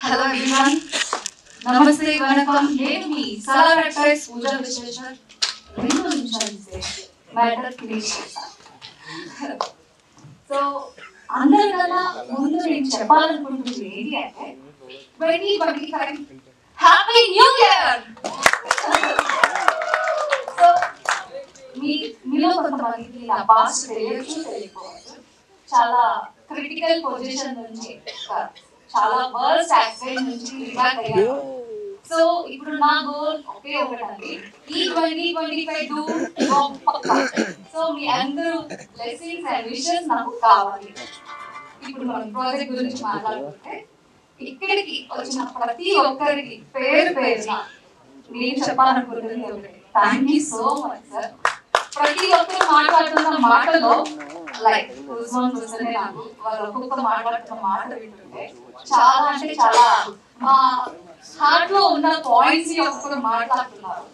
Hello everyone. Namaste, Vanakkam. నేను మీ Salaar advice పూజా విశ్వేశ్వర్. 2 నిమిషాలు ఇస్తే మ్యాటర్ ఫినిష్ చేస్తాను. సో అందరికన్నా ముందు నేను చెప్పాలనుకుంటుంది ఏంటి అంటే 2025 హ్యాపీ న్యూ ఇయర్. సో మీలో కొంతమందికి నా పాస్ట్ తెలియచ్చు తెలియకపోవచ్చు. చాలా క్రిటికల్ పొజిషన్ నుంచి చాలా వర్స్ట్ యాక్సిడెంట్ నుంచి రికవర్ అయ్యాను. సో ఇప్పుడు నా గోల్ ఒకే ఒకటండి, ఈ 2025 డూ గొప్ప. సో మీ అందరూ బ్లెస్సింగ్స్ అండ్ విషెస్ నాకు కావాలి. ఇప్పుడు మనం ప్రాజెక్ట్ గురించి మాట్లాడుకుంటే ఇక్కడికి వచ్చిన ప్రతి ఒక్కరికి పేరు పేరున నేను చెప్పాలనుకుంటుంది ఒకటి, thank you so much sir. ప్రతి ఒక్కరు మాట్లాడుతున్న మాటలో లైక్ చూస్తేనే నాకు వాళ్ళు ఒక్కొక్క మాట్లాడుతున్న మాట వింటుంటే చాలా అంటే చాలా మా హార్ట్ లో ఉన్న పాయింట్స్ ఒక్కొక్కరు మాట్లాడుతున్నారు.